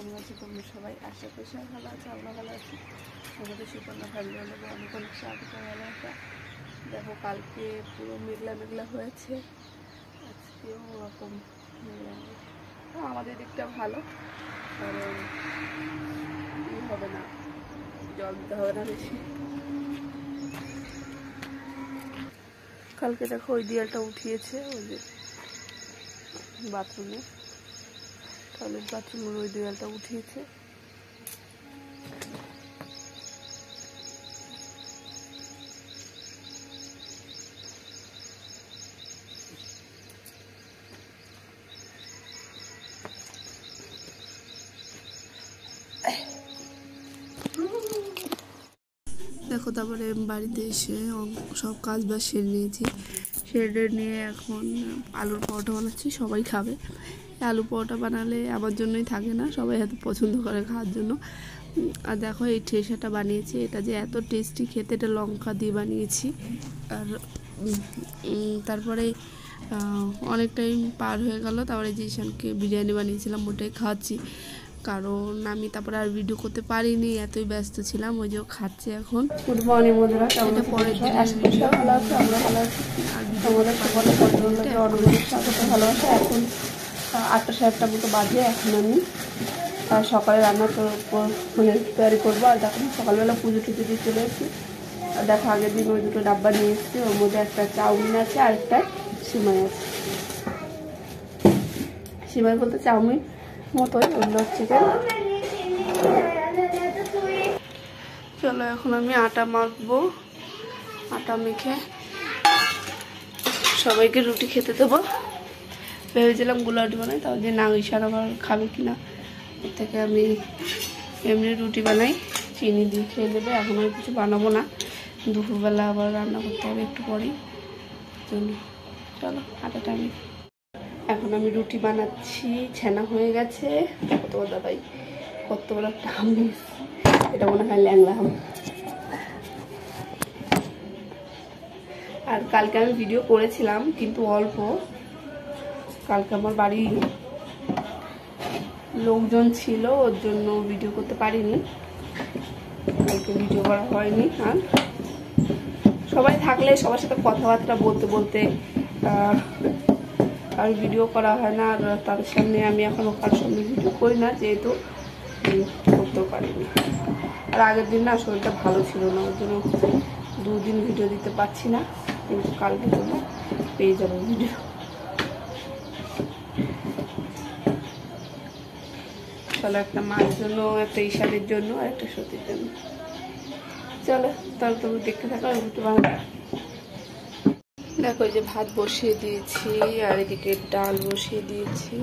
কেমন আছে তোমরা সবাই? আশা করি সবাই ভালো আছে, আমরা ভালো আছি। আমাদের সুকন্যা ফ্যামিলি হলো অনেক অনেক স্বাগত ভালোবাসা। দেখো কালকে পুরো মেঘলা মেঘলা হয়েছে, আজকেও ওরকম মেঘলা মেঘলা। আমাদের দিকটা ভালো, কারণ হবে না, জল দিতে হবে না বেশি। কালকে দেখো ওই দেয়ালটা উঠিয়েছে, ওই যে বাথরুমে, টয়লেট বাথরুমের ওই দেয়ালটা উঠিয়েছে। দেখো তারপরে বাড়িতে এসে সব কাজ বাজ সেরে নিয়েছি, সেরে নিয়ে এখন আলুর পরোটা বানাচ্ছি, সবাই খাবে। আলু পরোটা বানালে আমার জন্যই থাকে না, সবাই এত পছন্দ করে খাওয়ার জন্য। আর দেখো এই ঠেসাটা বানিয়েছি, এটা যে এত টেস্টি খেতে, এটা লঙ্কা দিয়ে বানিয়েছি। আর তারপরে অনেক টাইম পার হয়ে গেল, তারপরে জিশানকে বিরিয়ানি বানিয়েছিলাম, ওটাই খাওয়াচ্ছি। কারণ আমি তারপরে আর ভিডিও করতে পারিনি, এতই ব্যস্ত ছিলাম। ওই যে খাচ্ছে এখন। গুড মর্নিং বন্ধুরা, এটা পরের দিন ভালো আছে, আমরা ভালো আছি। আর আমাদের সকলে ভালোবাসা। এখন 8টা 7টা মতো বাজে। এখন আমি সকালে রান্না মানে তৈরি করবো। আর দেখো সকালবেলা পুজো টুজো দিয়ে চলে এসেছি। আর দেখো আগের দিন ওই দুটো ডাব্বা নিয়ে এসেছি, ওর মধ্যে একটা চাউমিন আছে আর একটা সিমাই আছে। সিমাই বলতে চাউমিন মতোই, অন্য চিকেন। চলো এখন আমি আটা মাখবো, আটা মেখে সবাইকে রুটি খেতে দেবো। ভেবেছিলাম গোলাটি বানাই, তাও যে না ঈশান আবার খাবে কিনা, এর থেকে আমি এমনি রুটি বানাই, চিনি দিয়ে খেয়ে দেবে। এখন আর কিছু বানাবো না, দুপুরবেলা আবার রান্না করতে হবে একটু পরেই জন্য। চলো আটাটা আমি এখন আমি রুটি বানাচ্ছি। ছানা হয়ে গেছে, কত বড় দাদাই, কত বড় একটা আম, এটা মনে হয় ল্যাংলা আম। আর কালকে আমি ভিডিও করেছিলাম কিন্তু অল্প, কালকে আমার বাড়ি লোকজন ছিল, ওর জন্য ভিডিও করতে পারিনি, কালকে ভিডিও করা হয়নি। আর সবাই থাকলে সবার সাথে কথাবার্তা বলতে বলতে আর ভিডিও করা হয় না। আর তাদের সামনে আমি এখন কারোর সামনে ভিডিও করি না, যেহেতু করতেও পারিনি। আর আগের দিন না শরীরটা ভালো ছিল না, ওর জন্য 2 দিন ভিডিও দিতে পারছি না, কিন্তু কালকে জন্য পেয়ে যাবো ভিডিও। চলো একটা মার জন্য, একটা ঈশানের জন্য, আর একটা সতীর জন্য। চলো তাহলে তুমি দেখতে থাকো রুটি বানাবো। দেখো যে ভাত বসিয়ে দিয়েছি, আর এদিকে ডাল বসিয়ে দিয়েছি।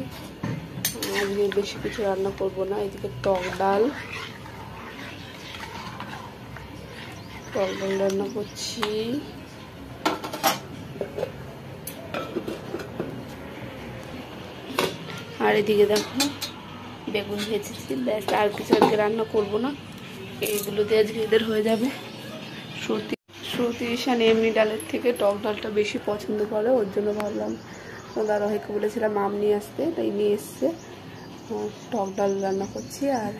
আজকে বেশি কিছু রান্না করবো না। এদিকে টক ডাল রান্না করছি। আর এদিকে দেখো বেগুন ভেজেছি, ব্যাস। আর কিছু আজকে রান্না করবো না, এইগুলো দিয়ে আজকে এদের হয়ে যাবে। শ্রুতি ঈশান এমনি ডালের থেকে টক ডালটা বেশি পছন্দ করে, ওর জন্য ভাবলাম দাদাভাইকে বলেছিলাম আম নিয়ে আসতে, তাই নিয়ে এসছে। টক ডাল রান্না করছি, আর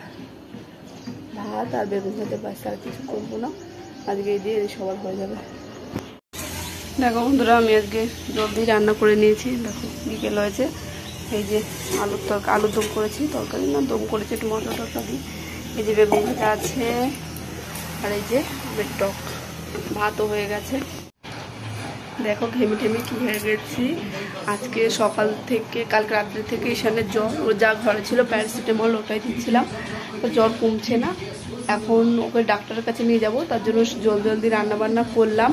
ভাত আর বেগুন ভাজা, ব্যাস। আর কিছু করবো না আজকে, এই দিয়ে সবার হয়ে যাবে। দেখো বন্ধুরা আমি আজকে জলদি রান্না করে নিয়েছি। দেখো বিকেল হয়েছে, এই যে আলুর দম করেছি, তরকারি না দম করেছি, একটু মটর তরকারি। এই যে বেগুন ভাজা আছে, আর এই যে টক, ভাতও হয়ে গেছে। দেখো ঘেমে টেমে কি হয়ে গেছি আজকে সকাল থেকে। কালকে রাত্রে থেকে ঈশানের জ্বর, ও যা ঘরে ছিল প্যারাসিটামল ওটাই দিচ্ছিলাম, তো জ্বর কমছে না। এখন ওকে ডাক্তারের কাছে নিয়ে যাব, তার জন্য জলদি রান্নাবান্না করলাম।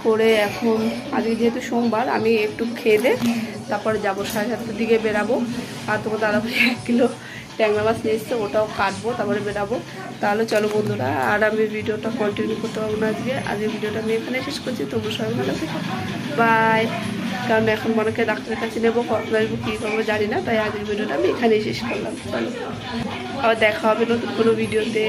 করে এখন আজকে যেহেতু সোমবার, আমি একটু খেয়ে দে তারপরে যাবো, 7:30টার দিকে বেরাবো। আর তোমার দাদাভাই 1 কিলো ট্যাংরা মাছ নিয়ে এসছে, ওটাও কাটবো, তারপরে বেরাবো। তাহলে চলো বন্ধুরা, আর আমি ভিডিওটা কন্টিনিউ করতে পারবো না আজকে ভিডিওটা আমি এখানে শেষ করছি। তোমরা সবাই ভালো থেকো, বাই। কারণ এখন মনেকে ডাক্তারের কাছে নেবো, কখন আসবো কী করবো জানি না, তাই আজকের ভিডিওটা আমি এখানেই শেষ করলাম। চলো আবার দেখা হবে নতুন কোনো ভিডিওতে।